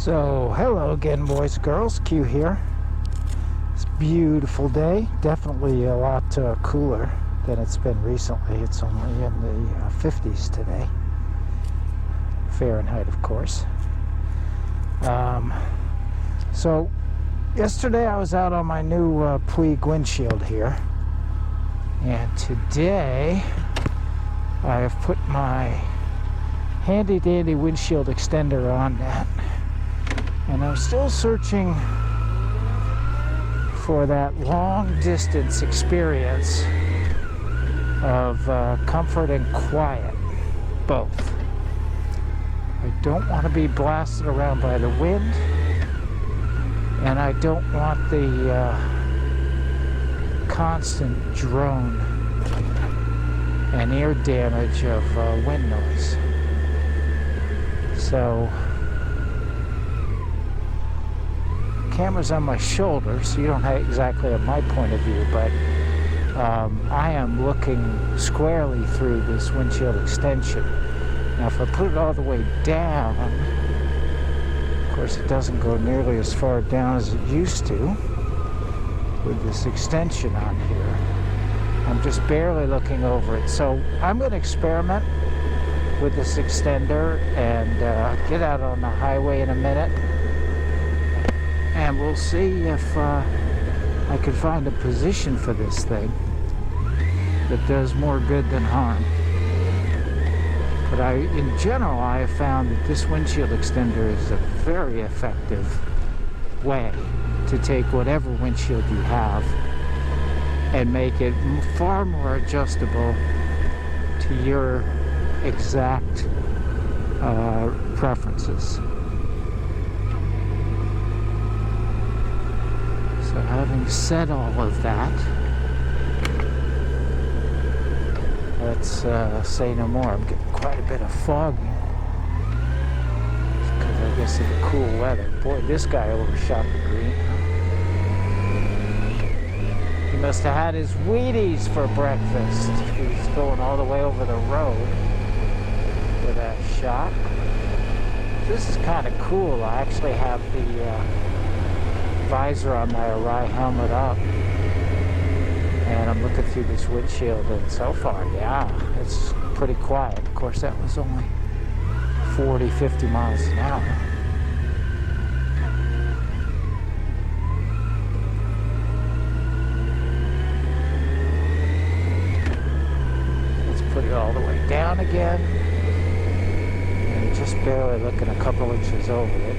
So, hello again, boys and girls. Q here. It's a beautiful day. Definitely a lot cooler than it's been recently. It's only in the 50s today. Fahrenheit, of course. So, yesterday I was out on my new Puig windshield here. And today I have put my handy dandy windshield extender on that. And I'm still searching for that long distance experience of comfort and quiet, both. I don't want to be blasted around by the wind, and I don't want the constant drone and ear damage of wind noise. So, camera's on my shoulder, so you don't exactly have my point of view, but I am looking squarely through this windshield extension. Now, if I put it all the way down, of course it doesn't go nearly as far down as it used to with this extension on here. I'm just barely looking over it. So I'm going to experiment with this extender and get out on the highway in a minute. And we'll see if I can find a position for this thing that does more good than harm. But in general, I have found that this windshield extender is a very effective way to take whatever windshield you have and make it far more adjustable to your exact preferences. So having said all of that, let's say no more. I'm getting quite a bit of fog because I guess of the cool weather. Boy, this guy overshot the green. He must have had his Wheaties for breakfast. He's going all the way over the road with that shot. This is kind of cool. I actually have the visor on my Arai helmet up, and I'm looking through this windshield, and so far, yeah, it's pretty quiet. Of course, that was only 40-50 miles an hour. Let's put it all the way down again, and just barely looking a couple inches over it.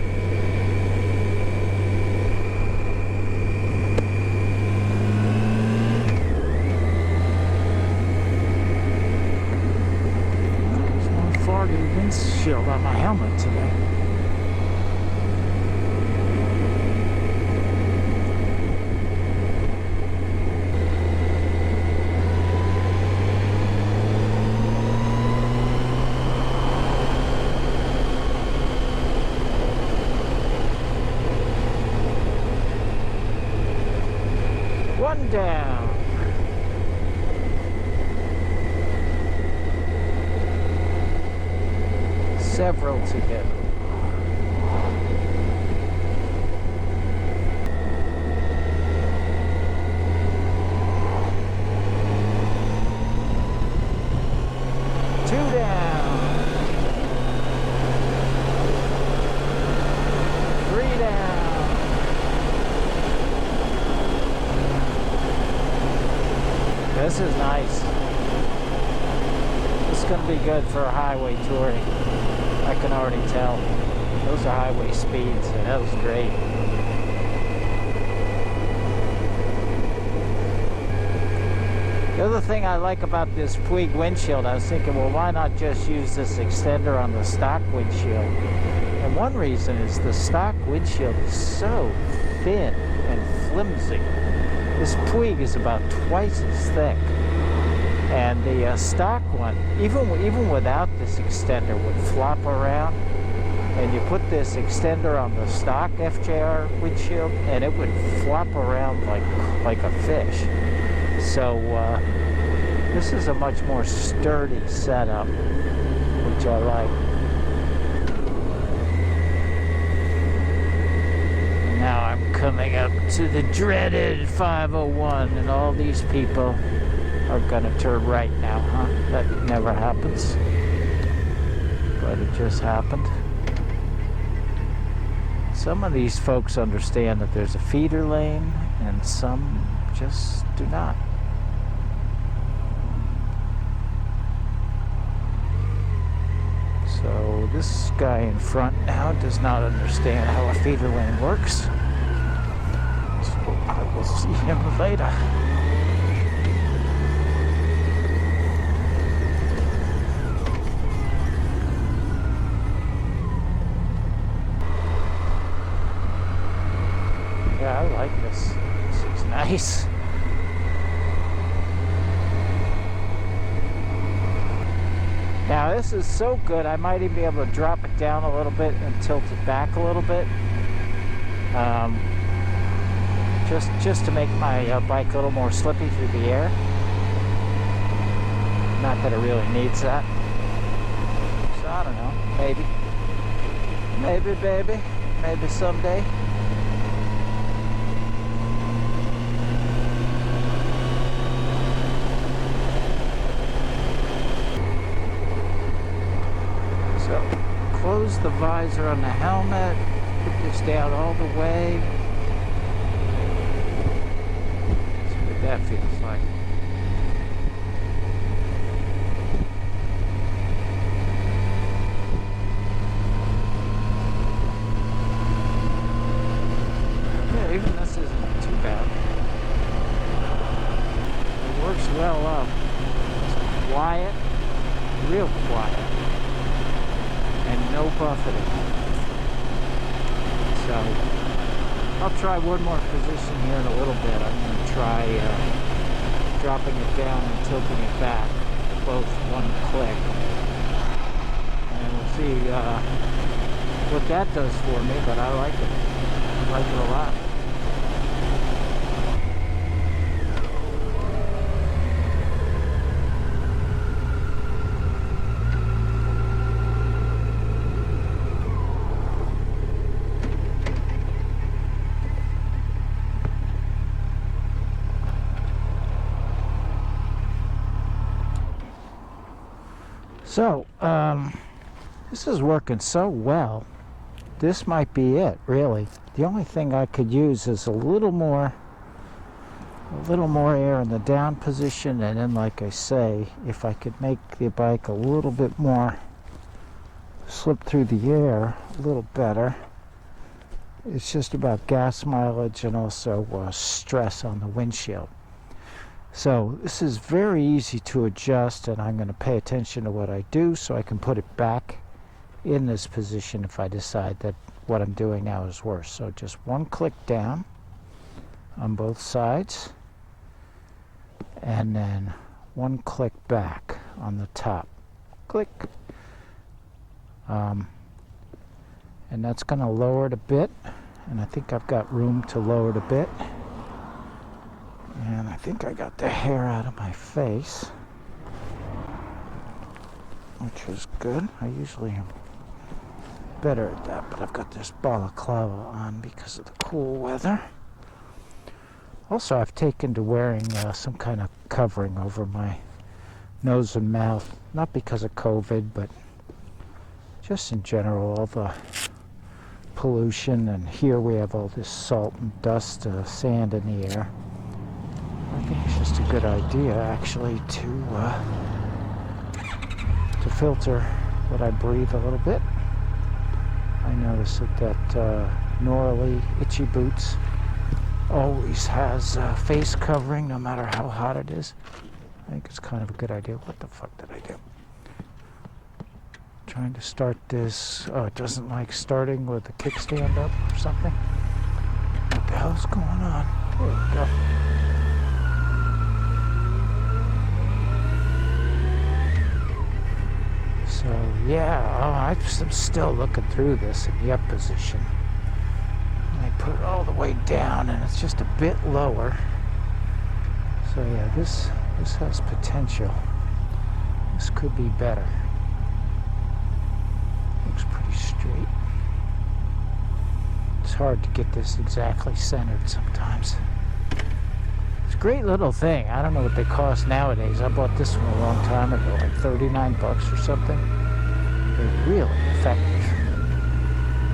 Windshield on my helmet today. One down. Several together. Two down. Three down. This is nice. This is going to be good for highway touring. I can already tell. Those are highway speeds, and that was great. The other thing I like about this Puig windshield, I was thinking, well, why not just use this extender on the stock windshield? And one reason is the stock windshield is so thin and flimsy. This Puig is about twice as thick. And the stock one, even without this extender, would flop around. And you put this extender on the stock FJR windshield, and it would flop around like a fish. So this is a much more sturdy setup, which I like. coming up to the dreaded 501, and all these people are gonna turn right now, huh? That never happens, but it just happened. Some of these folks understand that there's a feeder lane, and some just do not. So this guy in front now does not understand how a feeder lane works. So I will see him later. Yeah, I like this. This is nice. Now this is so good, I might even be able to drop it down a little bit and tilt it back a little bit. Just to make my bike a little more slippy through the air. Not that it really needs that. So I don't know, maybe. Maybe, baby. Maybe someday. Close the visor on the helmet, put this down all the way. See what that feels like. Yeah, even this isn't too bad. It works well up. It's quiet, real quiet. And no buffeting. So I'll try one more position here in a little bit. I'm going to try dropping it down and tilting it back, both one click. And we'll see what that does for me, but I like it. I like it a lot. So, this is working so well. This might be it, really. The only thing I could use is a little more air in the down position, and then, like I say, if I could make the bike a little bit more slip through the air a little better. It's just about gas mileage and also stress on the windshield. So this is very easy to adjust, and I'm going to pay attention to what I do so I can put it back in this position if I decide that what I'm doing now is worse. So just one click down on both sides, and then one click back on the top. Click. And that's going to lower it a bit, and I think I've got room to lower it a bit. And I think I got the hair out of my face, which is good. I usually am better at that, but I've got this balaclava on because of the cool weather. Also, I've taken to wearing some kind of covering over my nose and mouth, not because of COVID, but just in general, all the pollution, and here we have all this salt and dust, sand in the air. I think it's just a good idea, actually, to filter what I breathe a little bit. I notice that Norley Itchy Boots always has face covering, no matter how hot it is. I think it's kind of a good idea. What the fuck did I do? Trying to start this. Oh, it doesn't like starting with the kickstand up or something. What the hell's going on? There we go. So yeah, I'm still looking through this in the up position. I put it all the way down, and it's just a bit lower. So yeah, this has potential. This could be better. Looks pretty straight. So hard to get this exactly centered sometimes. It's a great little thing. I don't know what they cost nowadays. I bought this one a long time ago, like 39 bucks or something. They're really effective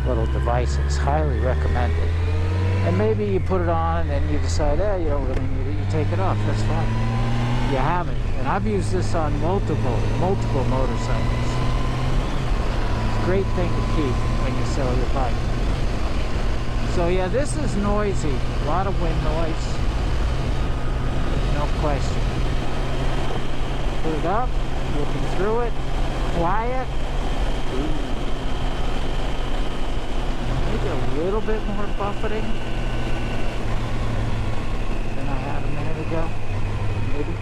little devices. Highly recommended. And maybe you put it on and then you decide, you don't really need it. You take it off. That's fine. You have it. And I've used this on multiple motorcycles. It's a great thing to keep when you sell your bike. So yeah, this is noisy. A lot of wind noise. No question. Put it up, looking through it, quiet. Maybe a little bit more buffeting than I had a minute ago. Maybe.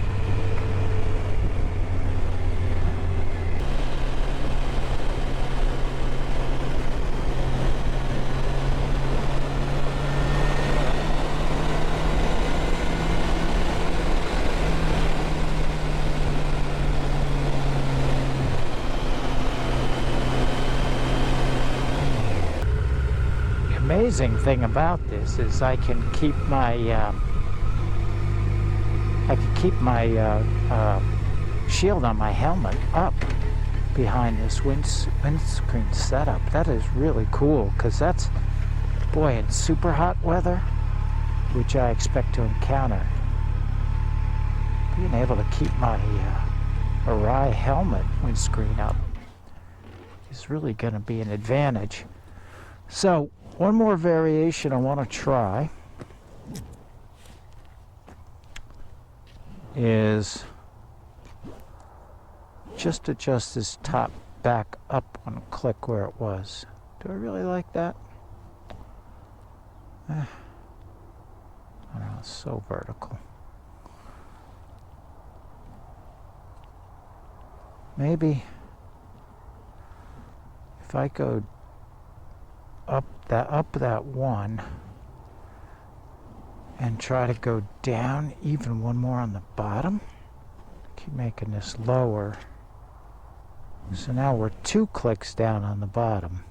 Amazing thing about this is I can keep my shield on my helmet up behind this windscreen setup. That is really cool, because that's, boy, in super hot weather, which I expect to encounter, being able to keep my Arai helmet windscreen up is really going to be an advantage. So one more variation I want to try is just adjust this top back up one click where it was. Do I really like that? I don't know, it's so vertical. Maybe if I go up that one and try to go down even one more on the bottom. Keep making this lower. So now we're 2 clicks down on the bottom.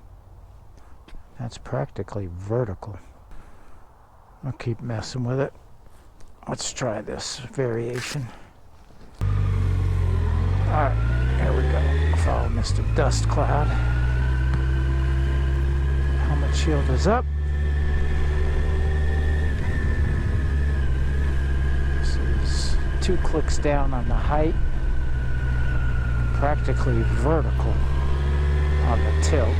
That's practically vertical. I'll keep messing with it. Let's try this variation. Alright, here we go. Follow Mr. Dust Cloud. Helmet shield is up. This is 2 clicks down on the height. Practically vertical on the tilt.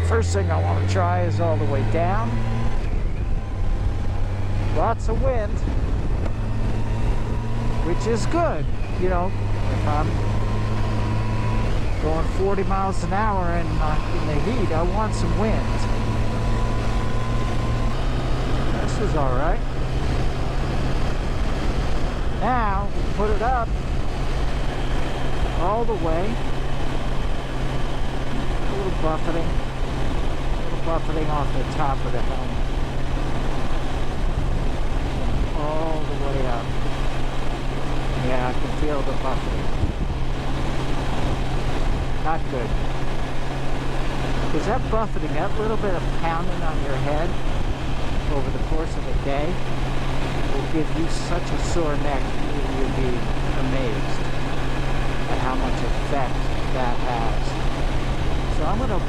First thing I want to try is all the way down. Lots of wind, which is good. You know, if I'm going 40 miles an hour in the heat, I want some wind. This is all right. Now, put it up all the way. A little buffeting. Buffeting off the top of the helmet. All the way up. Yeah, I can feel the buffeting. Not good. Because that buffeting, that little bit of pounding on your head over the course of a day will give you such a sore neck, you'll be amazed at how much effect that has. So I'm going to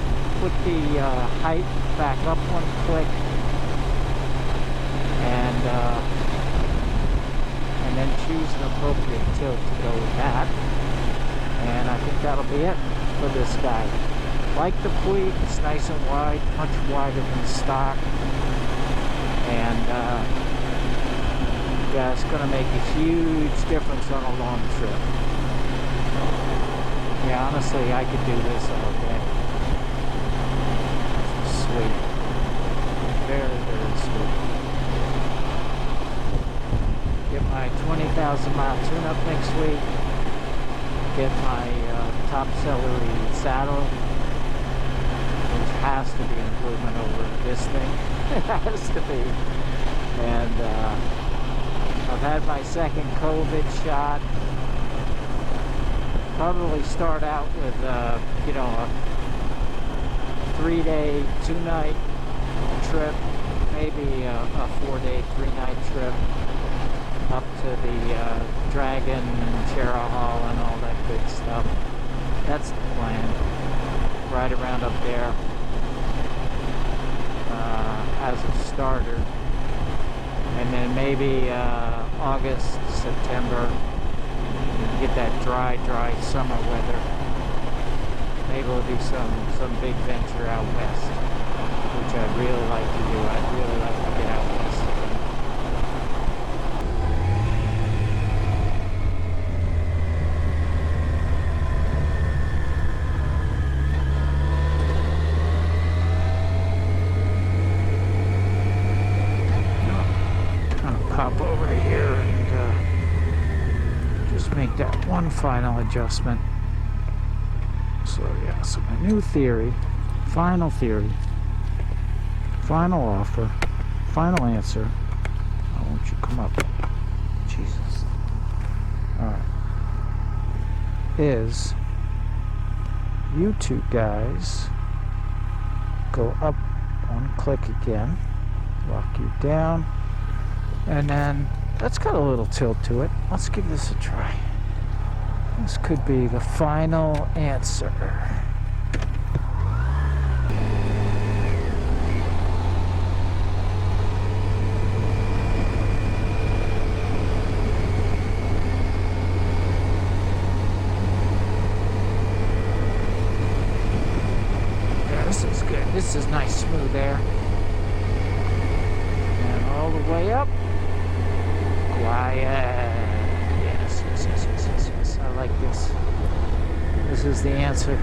put the height back up 1 click and then choose an appropriate tilt to go with that, and I think that'll be it for this guy. Like the Puig, it's nice and wide, much wider than stock, and yeah, it's going to make a huge difference on a long trip. Yeah, honestly, I could do this all day. Sweet. Very, very sweet. Get my 20,000 mile tune-up next week. Get my top celery saddle, which has to be an improvement over this thing. It has to be. And I've had my second COVID shot. Probably start out with, you know, a 3-day, 2-night trip, maybe a 4-day, 3-night trip up to the Dragon and Hall and all that good stuff. That's the plan. Right around up there as a starter. And then maybe August, September, get that dry summer weather. Maybe it'll be some big venture out west, which I'd really like to do. I'd really like to get out west. Pop over here and just make that one final adjustment. So yeah, so my new theory, final offer, final answer. Oh, won't you come up? Jesus. Alright. Is you two guys go up one click again, lock you down. And then, that's got a little tilt to it. Let's give this a try. This could be the final answer. Yeah, this is good. This is nice smooth air. And all the way up. Quiet. Yes. I like this. This is the answer.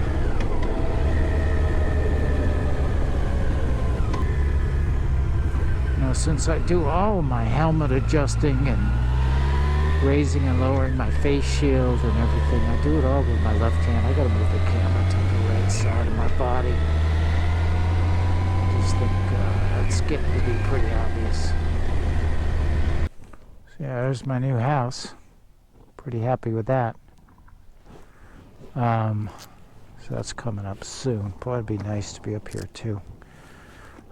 You know, since I do all of my helmet adjusting and raising and lowering my face shield and everything, I do it all with my left hand. I gotta move the camera to the right side of my body. I just think that's getting to be pretty obvious. Yeah, there's my new house. Pretty happy with that. So that's coming up soon. Boy, it'd be nice to be up here too,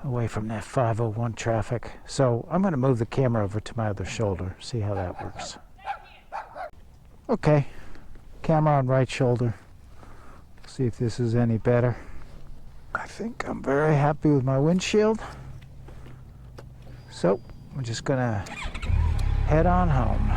away from that 501 traffic. So I'm going to move the camera over to my other shoulder, see how that works. Okay, camera on right shoulder. See if this is any better. I think I'm very happy with my windshield. So I'm just going to head on home.